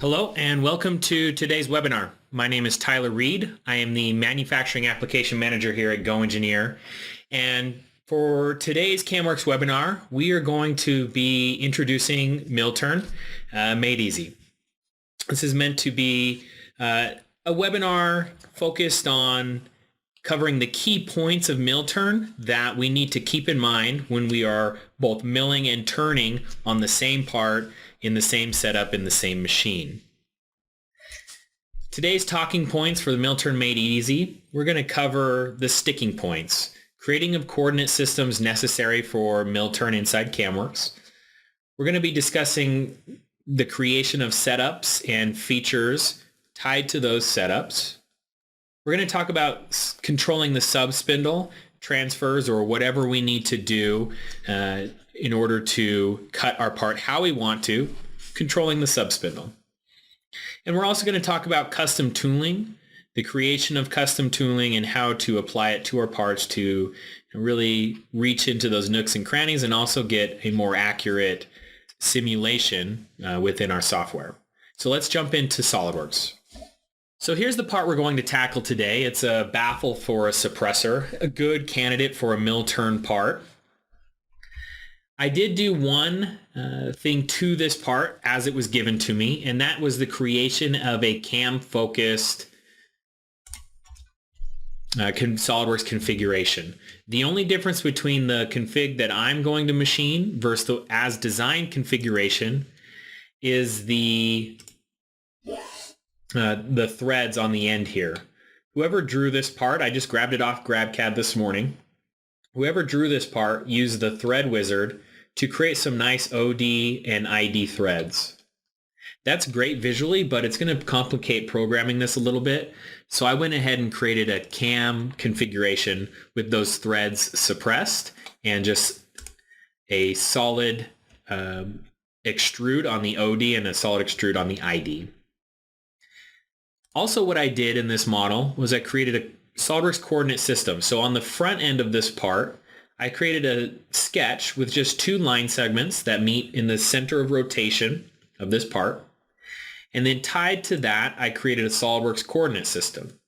Hello and welcome to today's webinar. My name is Tyler Reid. I am the Manufacturing Application Manager here at GoEngineer. And for today's CAMWorks webinar, we are going to be introducing Millturn Made Easy. This is meant to be a webinar focused on covering the key points of Millturn that we need to keep in mind when we are both milling and turning on the same part in the same setup in the same machine. Today's talking points for the Millturn Made Easy, we're going to cover the sticking points, creating of coordinate systems necessary for Millturn inside CAMWorks. We're going to be discussing the creation of setups and features tied to those setups. We're going to talk about controlling the sub-spindle, transfers, or whatever we need to do in order to cut our part how we want to, controlling the sub-spindle. And we're also going to talk about custom tooling, the creation of custom tooling and how to apply it to our parts to really reach into those nooks and crannies and also get a more accurate simulation within our software. So let's jump into SOLIDWORKS. So here's the part we're going to tackle today. It's a baffle for a suppressor, a good candidate for a Millturn part. I did do one thing to this part as it was given to me, and that was the creation of a CAM-focused SOLIDWORKS configuration. The only difference between the config that I'm going to machine versus the as designed configuration is the threads on the end here. Whoever drew this part, I just grabbed it off GrabCAD this morning. Whoever drew this part used the thread wizard to create some nice OD and ID threads. That's great visually, but it's going to complicate programming this a little bit. So I went ahead and created a CAM configuration with those threads suppressed and just a solid extrude on the OD and a solid extrude on the ID. Also, what I did in this model was I created a SOLIDWORKS coordinate system. So on the front end of this part, I created a sketch with just two line segments that meet in the center of rotation of this part. And then tied to that, I created a SOLIDWORKS coordinate system.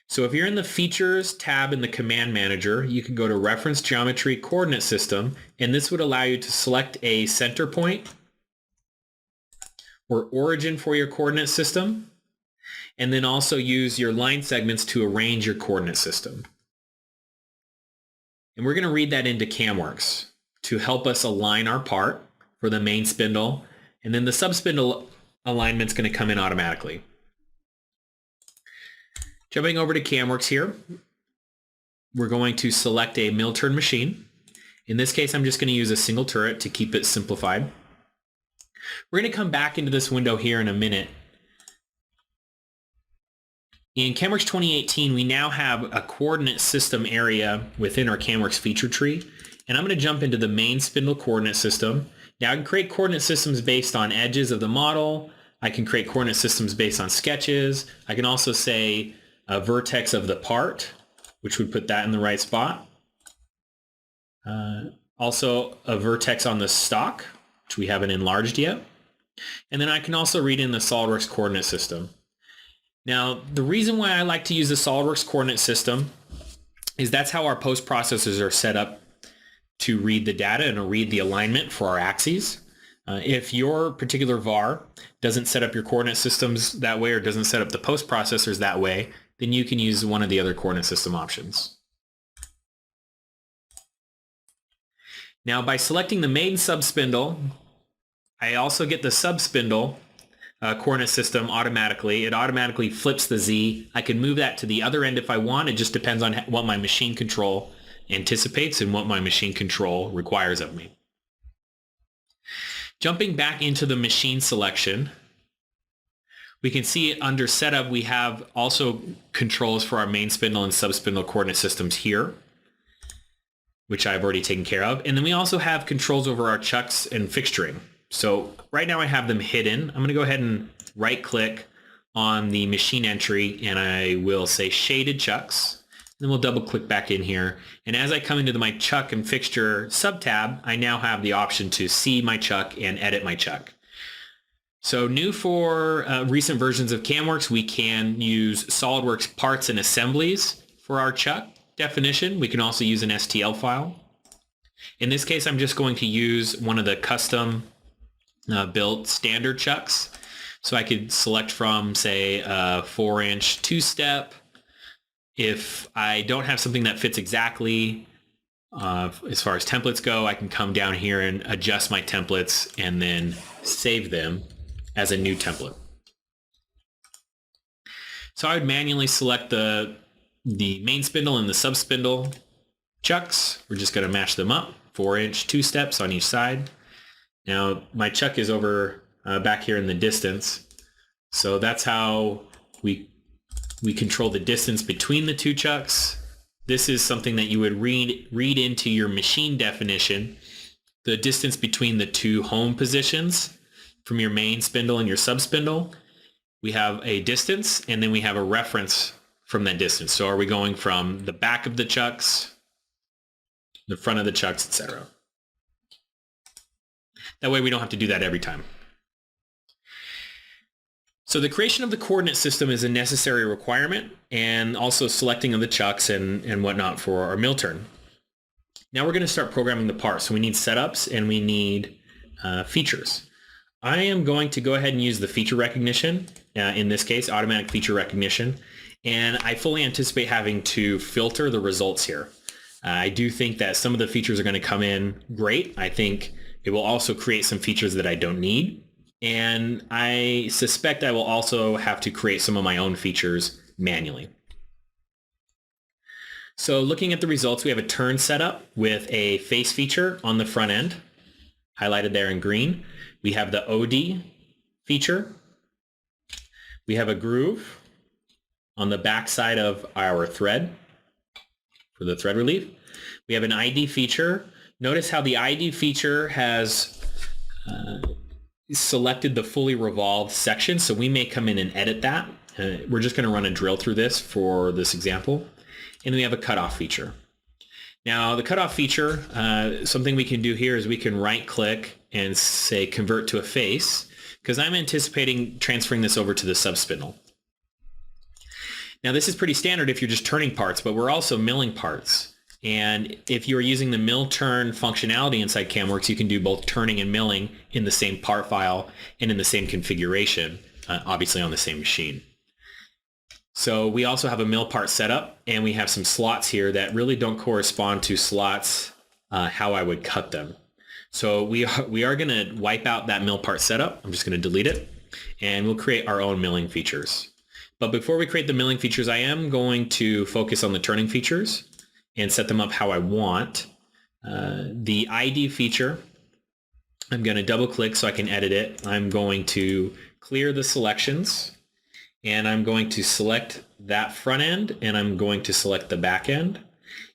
So if you're in the Features tab in the Command Manager, you can go to Reference Geometry Coordinate System, and this would allow you to select a center point or origin for your coordinate system, and then also use your line segments to arrange your coordinate system. And we're going to read that into CAMWorks to help us align our part for the main spindle, and then the sub-spindle alignment is going to come in automatically. Jumping over to CAMWorks here, we're going to select a Millturn machine. In this case, I'm just going to use a single turret to keep it simplified. We're going to come back into this window here in a minute. In CAMWorks 2018, we now have a coordinate system area within our CAMWorks feature tree, and I'm going to jump into the main spindle coordinate system. Now I can create coordinate systems based on edges of the model. I can create coordinate systems based on sketches. I can also say a vertex of the part, which would put that in the right spot. Also a vertex on the stock, which we haven't enlarged yet. And then I can also read in the SOLIDWORKS coordinate system. Now, the reason why I like to use the SOLIDWORKS coordinate system is that's how our post processors are set up to read the data and to read the alignment for our axes. If your particular VAR doesn't set up your coordinate systems that way or doesn't set up the post processors that way, then you can use one of the other coordinate system options. Now, by selecting the main sub-spindle, I also get the sub-spindle coordinate system automatically. It automatically flips the Z. I can move that to the other end if I want. It just depends on what my machine control anticipates and what my machine control requires of me. Jumping back into the machine selection, we can see under setup we have also controls for our main spindle and sub-spindle coordinate systems here, which I've already taken care of. And then we also have controls over our chucks and fixturing. So right now I have them hidden. I'm going to go ahead and right click on the machine entry and I will say shaded chucks. Then we'll double click back in here. And as I come into my chuck and fixture sub tab, I now have the option to see my chuck and edit my chuck. So new for recent versions of CAMWorks, we can use SOLIDWORKS parts and assemblies for our chuck definition. We can also use an STL file. In this case, I'm just going to use one of the custom built standard chucks. So I could select from, say, a 4-inch two-step. If I don't have something that fits exactly, as far as templates go, I can come down here and adjust my templates and then save them as a new template. So I would manually select the main spindle and the sub spindle chucks. We're just going to match them up, 4-inch two steps on each side. Now my chuck is over back here in the distance, so that's how we control the distance between the two chucks. This is something that you would read into your machine definition, the distance between the two home positions from your main spindle and your sub spindle. We have a distance, and then we have a reference from that distance. So are we going from the back of the chucks, the front of the chucks, etc. That way we don't have to do that every time. So the creation of the coordinate system is a necessary requirement, and also selecting of the chucks and whatnot for our mill turn. Now we're going to start programming the parts. So we need setups and we need features. I am going to go ahead and use the feature recognition, in this case, automatic feature recognition, and I fully anticipate having to filter the results here. I do think that some of the features are going to come in great. I think it will also create some features that I don't need. And I suspect I will also have to create some of my own features manually. So looking at the results, we have a turn setup with a face feature on the front end, highlighted there in green. We have the OD feature. We have a groove on the back side of our thread for the thread relief. We have an ID feature. Notice how the ID feature has selected the fully revolved section, so we may come in and edit that. We're just going to run a drill through this for this example. And we have a cutoff feature. Now the cutoff feature, something we can do here is we can right click and say convert to a face, because I'm anticipating transferring this over to the sub spindle. Now this is pretty standard if you're just turning parts, but we're also milling parts. And if you're using the mill turn functionality inside CAMWorks, you can do both turning and milling in the same part file and in the same configuration, obviously on the same machine. So we also have a mill part setup, and we have some slots here that really don't correspond to slots how I would cut them. So we are going to wipe out that mill part setup. I'm just going to delete it, and we'll create our own milling features. But before we create the milling features, I am going to focus on the turning features and set them up how I want. The ID feature, I'm going to double click so I can edit it. I'm going to clear the selections, and I'm going to select that front end, and I'm going to select the back end.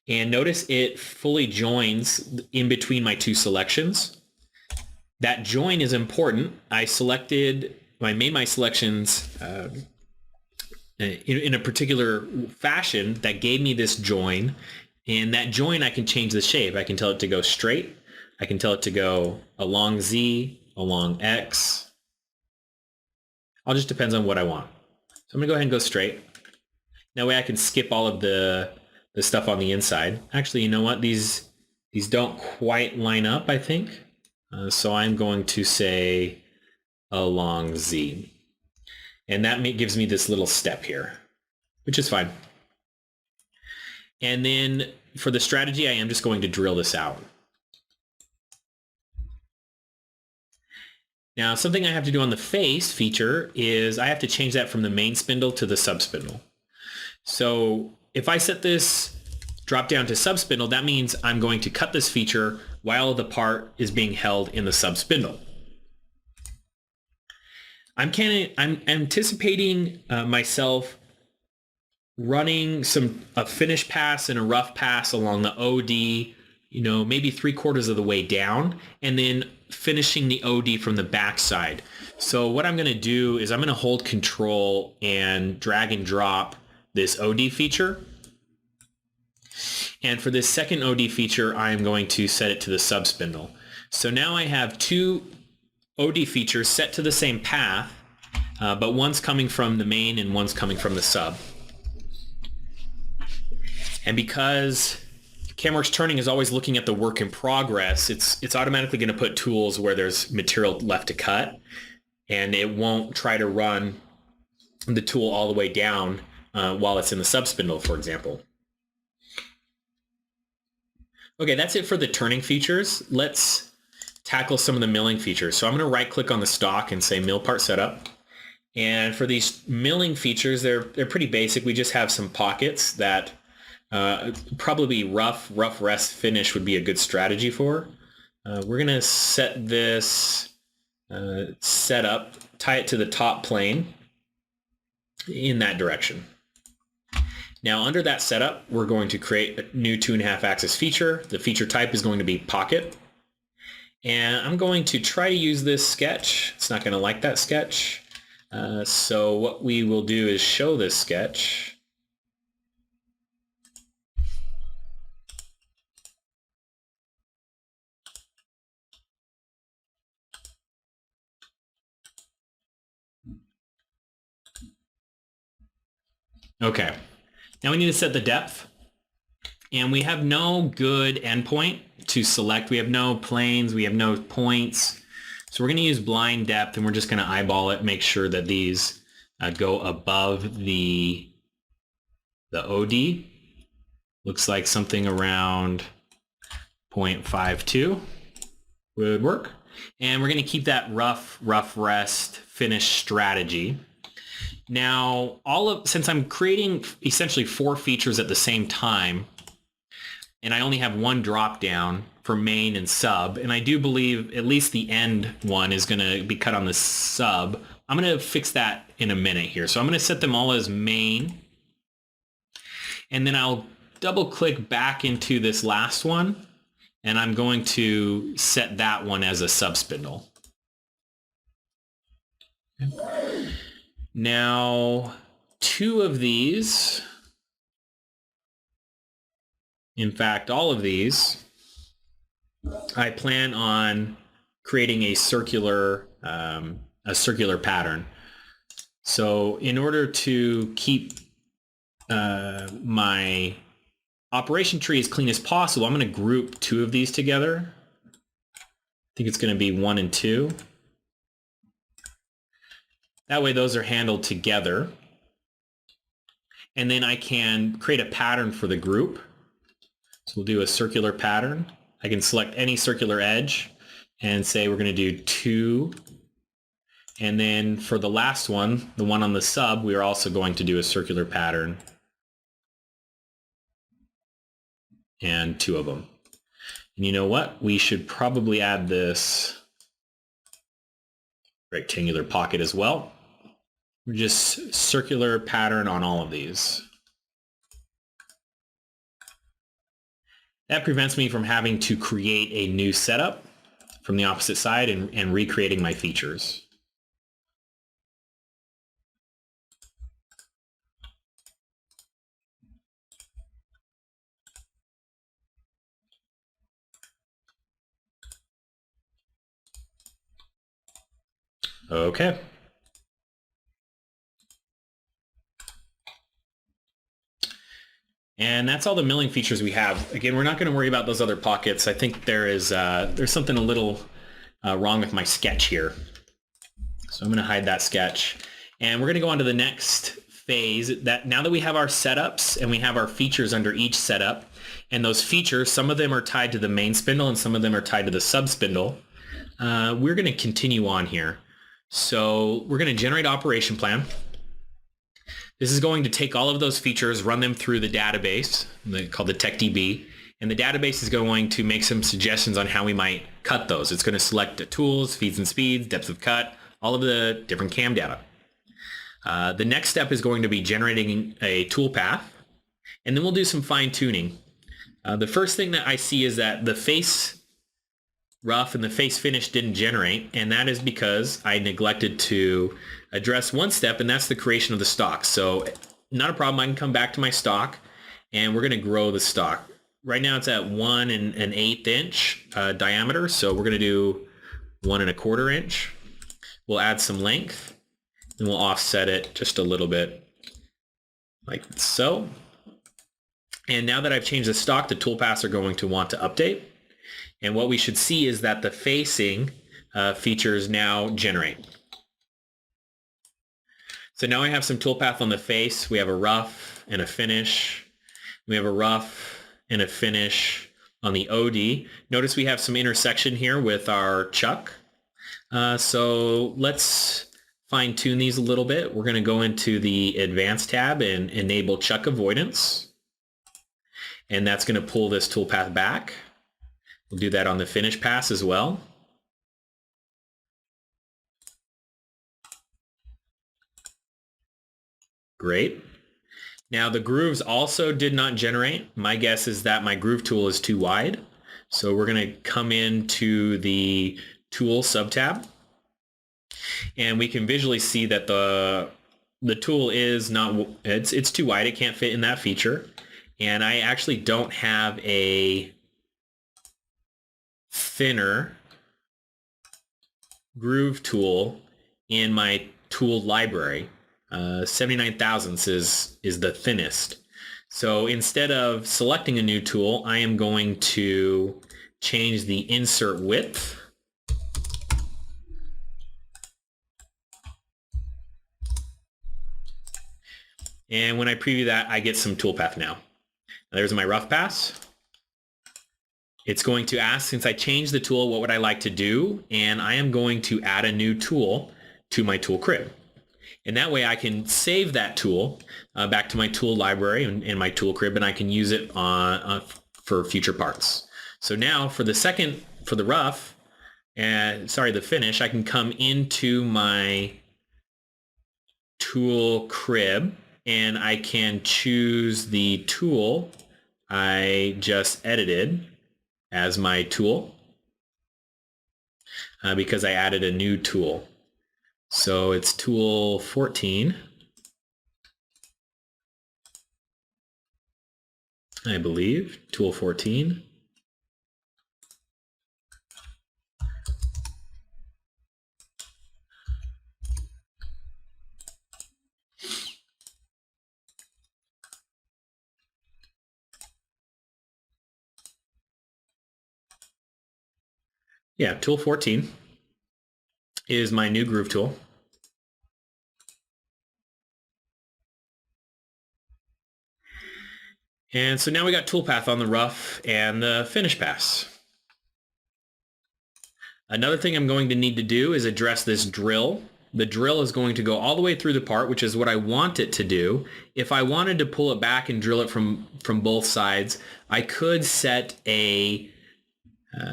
And notice it fully joins in between my two selections. That join is important. I made my selections in a particular fashion that gave me this join. And that join, I can change the shape. I can tell it to go straight. I can tell it to go along Z, along X. All just depends on what I want. So I'm going to go ahead and go straight. That way I can skip all of the stuff on the inside. Actually, you know what? These don't quite line up, I think. So I'm going to say along Z. And that gives me this little step here, which is fine. And then for the strategy, I am just going to drill this out. Now, something I have to do on the face feature is I have to change that from the main spindle to the sub spindle. So if I set this drop down to sub spindle, that means I'm going to cut this feature while the part is being held in the sub spindle. I'm anticipating myself running a finish pass and a rough pass along the OD, maybe 3/4 of the way down, and then finishing the OD from the backside. So what I'm going to do is I'm going to hold control and drag and drop this OD feature. And for this second OD feature, I'm going to set it to the sub spindle. So now I have two OD features set to the same path, but one's coming from the main and one's coming from the sub. And because CAMWorks turning is always looking at the work in progress, it's automatically going to put tools where there's material left to cut, and it won't try to run the tool all the way down while it's in the sub spindle, for example. Okay, that's it for the turning features. Let's tackle some of the milling features. So I'm going to right click on the stock and say mill part setup. And for these milling features, they're pretty basic. We just have some pockets that probably rough rest finish would be a good strategy for. We're going to set this setup, tie it to the top plane in that direction. Now under that setup, we're going to create a new 2.5 axis feature. The feature type is going to be pocket. And I'm going to try to use this sketch. It's not going to like that sketch. So what we will do is show this sketch. Okay, now we need to set the depth, and we have no good endpoint to select. We have no planes, we have no points. So we're going to use blind depth, and we're just going to eyeball it, make sure that these go above the OD. Looks like something around 0.52 would work. And we're going to keep that rough rest finish strategy. Now, since I'm creating essentially 4 features at the same time, and I only have one drop down for main and sub, and I do believe at least the end one is going to be cut on the sub, I'm going to fix that in a minute here. So I'm going to set them all as main, and then I'll double click back into this last one, and I'm going to set that one as a sub spindle. Now, 2 of these, in fact, all of these, I plan on creating a circular pattern. So in order to keep my operation tree as clean as possible, I'm going to group 2 of these together. I think it's going to be 1 and 2. That way those are handled together. And then I can create a pattern for the group. So we'll do a circular pattern. I can select any circular edge and say we're going to do 2. And then for the last one, the one on the sub, we are also going to do a circular pattern. And 2 of them. And you know what? We should probably add this rectangular pocket as well. Just circular pattern on all of these. That prevents me from having to create a new setup from the opposite side and recreating my features. Okay. And that's all the milling features we have. Again, we're not going to worry about those other pockets. I think there's something a little wrong with my sketch here. So I'm going to hide that sketch. And we're going to go on to the next phase. Now that we have our setups and we have our features under each setup, and those features, some of them are tied to the main spindle and some of them are tied to the sub spindle, we're going to continue on here. So we're going to generate operation plan. This is going to take all of those features, run them through the database called the TechDB, and the database is going to make some suggestions on how we might cut those. It's going to select the tools, feeds and speeds, depths of cut, all of the different CAM data. The next step is going to be generating a tool path, and then we'll do some fine tuning. The first thing that I see is that the face rough and the face finish didn't generate, and that is because I neglected to address one step, and that's the creation of the stock. So not a problem. I can come back to my stock, and we're going to grow the stock. Right now it's at 1 1/8 inch diameter, so we're going to do 1¼ inch. We'll add some length and we'll offset it just a little bit like so. And now that I've changed the stock, the toolpaths are going to want to update. And what we should see is that the facing features now generate. So now I have some toolpath on the face. We have a rough and a finish. We have a rough and a finish on the OD. Notice we have some intersection here with our chuck. So let's fine tune these a little bit. We're going to go into the Advanced tab and enable chuck avoidance. And that's going to pull this toolpath back. We'll do that on the finish pass as well. Great. Now the grooves also did not generate. My guess is that my groove tool is too wide. So we're going to come into the tool subtab. And we can visually see that the tool is not, it's too wide. It can't fit in that feature. And I actually don't have a thinner groove tool in my tool library. 79 thousandths is the thinnest. So instead of selecting a new tool, I am going to change the insert width. And when I preview that, I get some toolpath now. There's my rough pass. It's going to ask, since I changed the tool, what would I like to do? And I am going to add a new tool to my tool crib. And that way I can save that tool back to my tool library and my tool crib, and I can use it for future parts. So now for the rough, the finish, I can come into my tool crib and I can choose the tool I just edited as my tool because I added a new tool. So it's tool 14, I believe, tool 14. Yeah, tool 14 is my new groove tool. And so now we got toolpath on the rough and the finish pass. Another thing I'm going to need to do is address this drill. The drill is going to go all the way through the part, which is what I want it to do. If I wanted to pull it back and drill it from both sides, I could set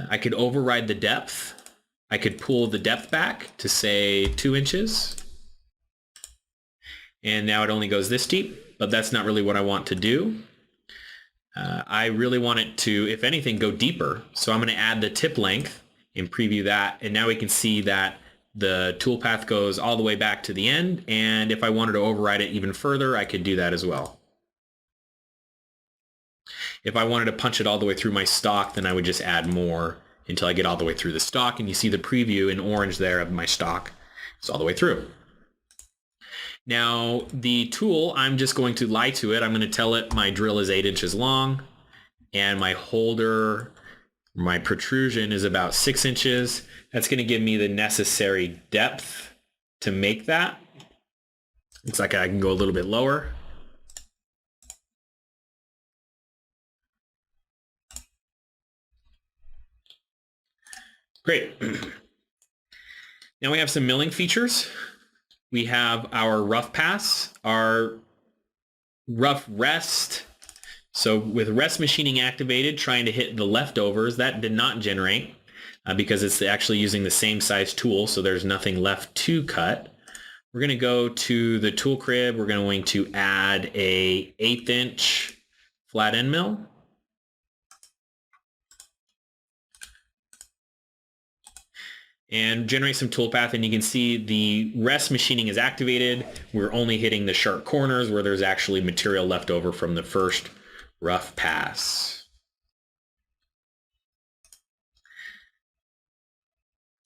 I could override the depth. I could pull the depth back to say 2 inches. And now it only goes this deep, but that's not really what I want to do. I really want it to, if anything, go deeper. So I'm going to add the tip length and preview that. And now we can see that the toolpath goes all the way back to the end. And if I wanted to override it even further, I could do that as well. If I wanted to punch it all the way through my stock, then I would just add more until I get all the way through the stock. And you see the preview in orange there of my stock. It's all the way through. Now, the tool, I'm just going to lie to it. I'm going to tell it my drill is 8 inches long and my holder, my protrusion is about 6 inches. That's going to give me the necessary depth to make that. Looks like I can go a little bit lower. Great. Now we have some milling features. We have our rough pass, our rough rest. So with rest machining activated, trying to hit the leftovers, that did not generate because it's actually using the same size tool, so there's nothing left to cut. We're going to go to the tool crib. We're going to add a 1/8 inch flat end mill. And generate some toolpath, and you can see the rest machining is activated. We're only hitting the sharp corners where there's actually material left over from the first rough pass.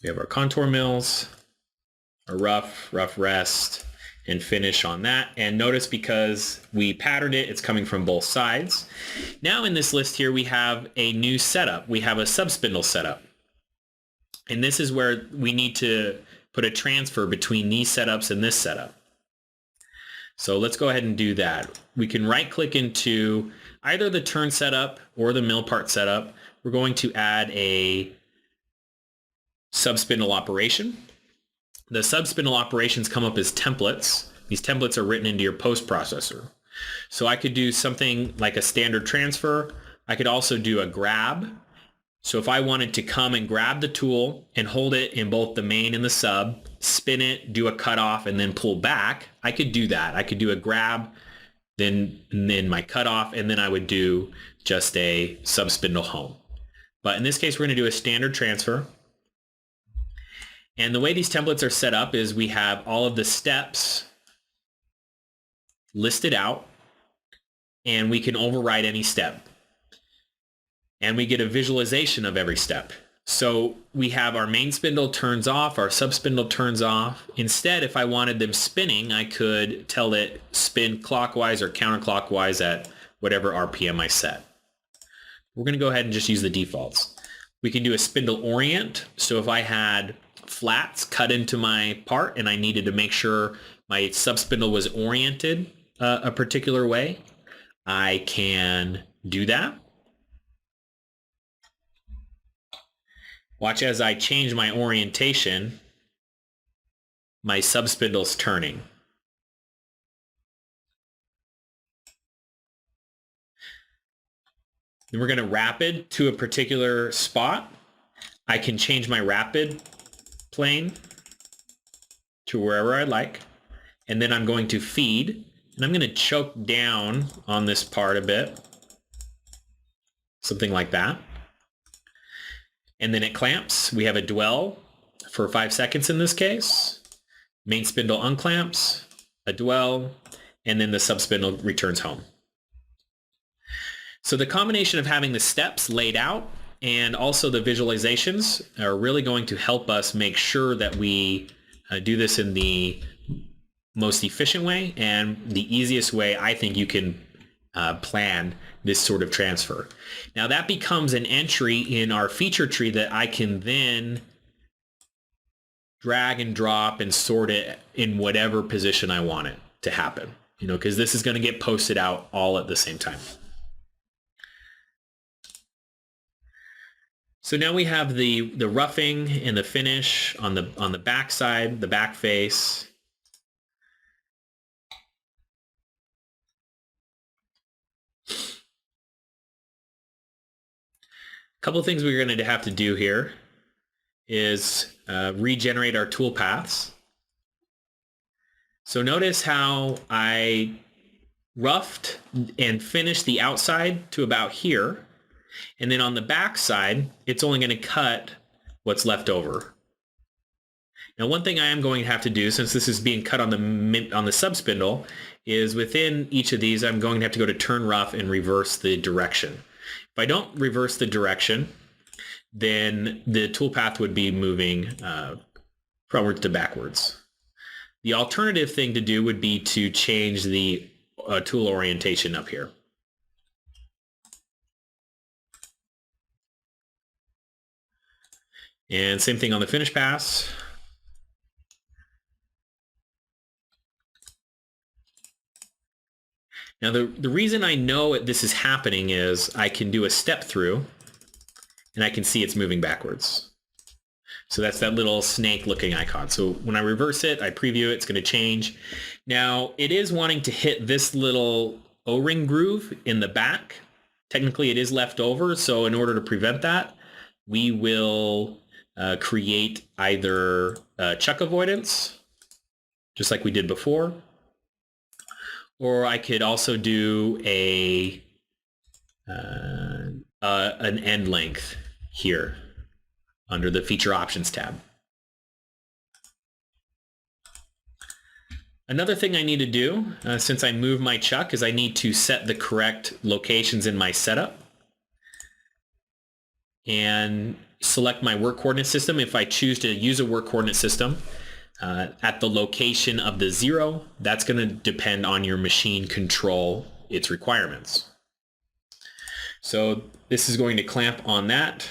We have our contour mills, a rough rest, and finish on that. And notice because we patterned it, it's coming from both sides. Now in this list here, we have a new setup. We have a subspindle setup. And this is where we need to put a transfer between these setups and this setup. So let's go ahead and do that. We can right click into either the turn setup or the mill part setup. We're going to add a subspindle operation. The subspindle operations come up as templates. These templates are written into your post processor. So I could do something like a standard transfer. I could also do a grab. So if I wanted to come and grab the tool and hold it in both the main and the sub, spin it, do a cutoff, and then pull back, I could do that. I could do a grab, then my cutoff, and then I would do just a subspindle home. But in this case, we're going to do a standard transfer. And the way these templates are set up is we have all of the steps listed out, and we can override any step. And we get a visualization of every step. So we have our main spindle turns off, our subspindle turns off. Instead, if I wanted them spinning, I could tell it spin clockwise or counterclockwise at whatever RPM I set. We're going to go ahead and just use the defaults. We can do a spindle orient. So if I had flats cut into my part and I needed to make sure my subspindle was oriented a particular way, I can do that. Watch as I change my orientation, my subspindle's turning. Then we're going to rapid to a particular spot. I can change my rapid plane to wherever I like. And then I'm going to feed. And I'm going to choke down on this part a bit. Something like that. And then it clamps. We have a dwell for 5 seconds in this case. Main spindle unclamps, a dwell, and then the subspindle returns home. So the combination of having the steps laid out and also the visualizations are really going to help us make sure that we do this in the most efficient way and the easiest way I think you can plan this sort of transfer. Now that becomes an entry in our feature tree that I can then drag and drop and sort it in whatever position I want it to happen, because this is going to get posted out all at the same time. So now we have the roughing and the finish on the back side, the back face. A couple of things we're going to have to do here is regenerate our tool paths. So notice how I roughed and finished the outside to about here. And then on the back side, it's only going to cut what's left over. Now, one thing I am going to have to do, since this is being cut on the subspindle, is within each of these, I'm going to have to go to turn rough and reverse the direction. If I don't reverse the direction, then the toolpath would be moving frontwards to backwards. The alternative thing to do would be to change the tool orientation up here. And same thing on the finish pass. Now the reason I know this is happening is I can do a step through and I can see it's moving backwards. So that's that little snake looking icon. So when I reverse it, I preview it, it's going to change. Now it is wanting to hit this little O-ring groove in the back. Technically it is left over, so in order to prevent that, we will create either chuck avoidance, just like we did before, or I could also do an end length here under the Feature Options tab. Another thing I need to do, since I moved my chuck, is I need to set the correct locations in my setup. and select my work coordinate system. If I choose to use a work coordinate system at the location of the 0, that's going to depend on your machine control its requirements. So this is going to clamp on that,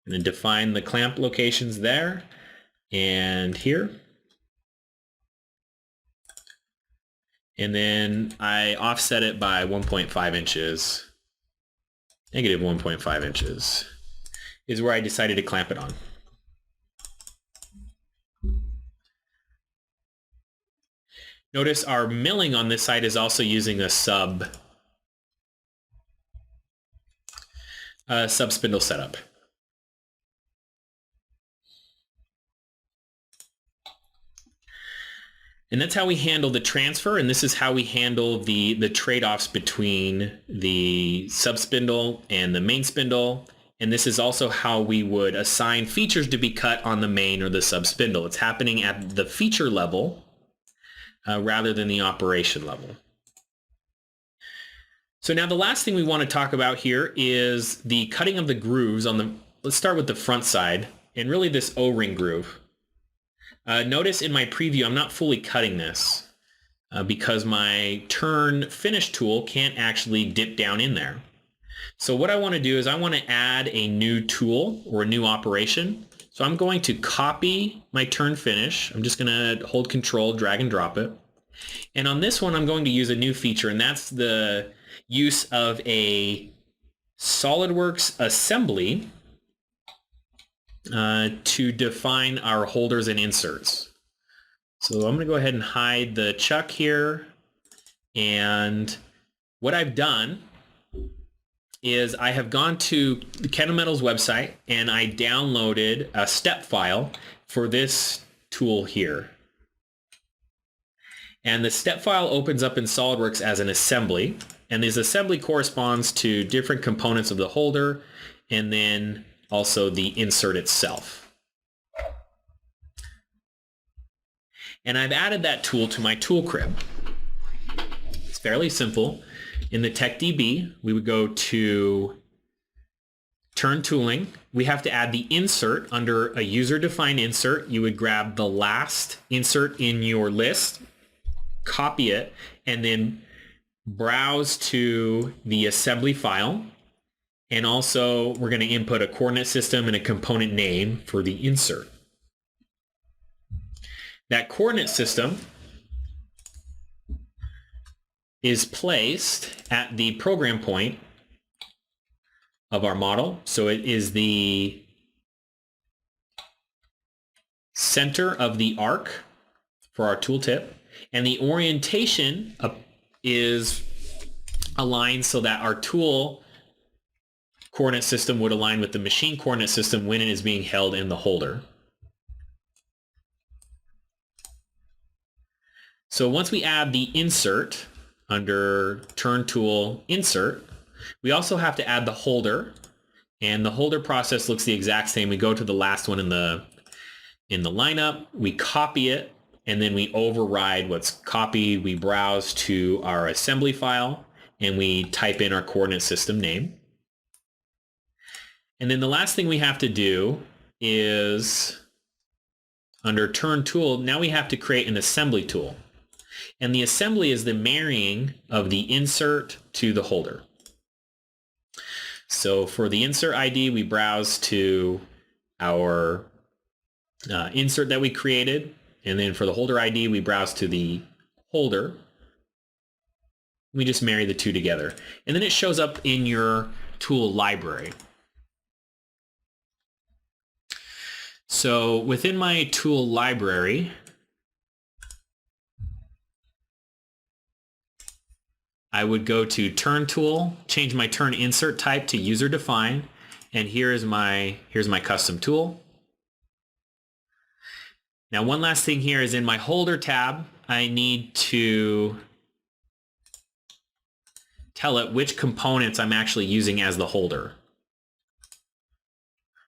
and then define the clamp locations there and here. And then I offset it by 1.5 inches. Negative 1.5 inches is where I decided to clamp it on. Notice our milling on this side is also using a sub spindle setup. And that's how we handle the transfer, and this is how we handle the trade-offs between the sub spindle and the main spindle. And this is also how we would assign features to be cut on the main or the sub spindle. It's happening at the feature level rather than the operation level. So now the last thing we want to talk about here is the cutting of the grooves on the, let's start with the front side, and really this O-ring groove. Notice in my preview I'm not fully cutting this because my turn finish tool can't actually dip down in there. So what I want to do is I want to add a new tool or a new operation. So I'm going to copy my turn finish. I'm just going to hold Control, drag and drop it. And on this one I'm going to use a new feature, and that's the use of a SOLIDWORKS assembly to define our holders and inserts. So I'm going to go ahead and hide the chuck here, and what I've done is I have gone to the Kennametal's website and I downloaded a step file for this tool here. And the step file opens up in SOLIDWORKS as an assembly, and this assembly corresponds to different components of the holder and then also the insert itself. And I've added that tool to my tool crib. It's fairly simple. In the TechDB, we would go to Turn Tooling. We have to add the insert under a user-defined insert. You would grab the last insert in your list, copy it, and then browse to the assembly file. And also, we're going to input a coordinate system and a component name for the insert. That coordinate system is placed at the program point of our model. So it is the center of the arc for our tooltip, and the orientation is aligned so that our tool coordinate system would align with the machine coordinate system when it is being held in the holder. So once we add the insert under Turn Tool Insert, we also have to add the holder, and the holder process looks the exact same. We go to the last one in the lineup, we copy it, and then we override what's copied. We browse to our assembly file and we type in our coordinate system name. And then the last thing we have to do is under Turn Tool, now we have to create an assembly tool. And the assembly is the marrying of the insert to the holder. So for the insert ID, we browse to our insert that we created. And then for the holder ID, we browse to the holder. We just marry the two together. And then it shows up in your tool library. So within my tool library, I would go to Turn Tool, change my turn insert type to user defined, and here's my custom tool. Now one last thing here is in my holder tab, I need to tell it which components I'm actually using as the holder.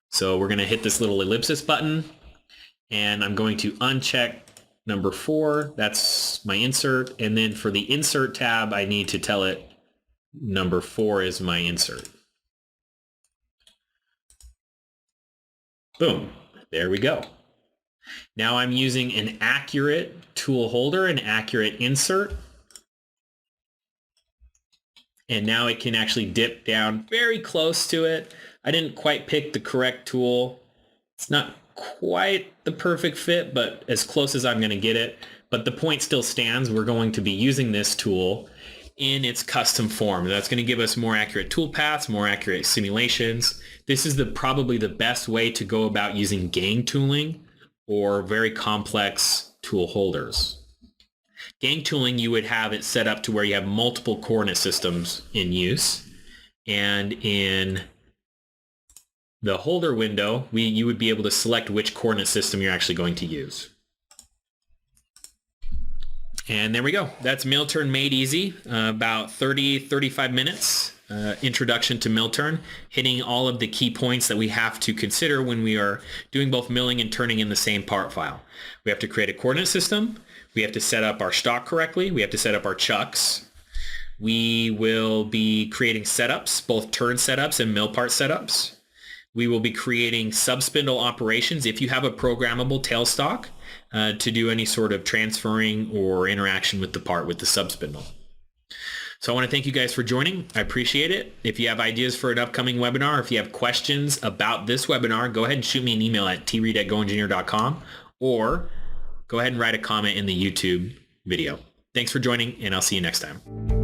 So we're going to hit this little ellipsis button, and I'm going to uncheck number 4. That's my insert. And then for the insert tab, I need to tell it number 4 is my insert. Boom. There we go. Now I'm using an accurate tool holder, an accurate insert. And now it can actually dip down very close to it. I didn't quite pick the correct tool. It's not quite the perfect fit, but as close as I'm going to get it. But the point still stands. We're going to be using this tool in its custom form. That's going to give us more accurate tool paths, more accurate simulations. This is probably the best way to go about using gang tooling or very complex tool holders. Gang tooling, you would have it set up to where you have multiple coordinate systems in use. And in the holder window, you would be able to select which coordinate system you're actually going to use. And there we go. That's Mill-Turn made easy. About 35 minutes. Introduction to Mill-Turn, hitting all of the key points that we have to consider when we are doing both milling and turning in the same part file. We have to create a coordinate system. We have to set up our stock correctly. We have to set up our chucks. We will be creating setups, both turn setups and mill part setups. We will be creating sub-spindle operations if you have a programmable tailstock to do any sort of transferring or interaction with the part with the sub-spindle. So I want to thank you guys for joining. I appreciate it. If you have ideas for an upcoming webinar, if you have questions about this webinar, go ahead and shoot me an email at treid@goengineer.com or go ahead and write a comment in the YouTube video. Thanks for joining, and I'll see you next time.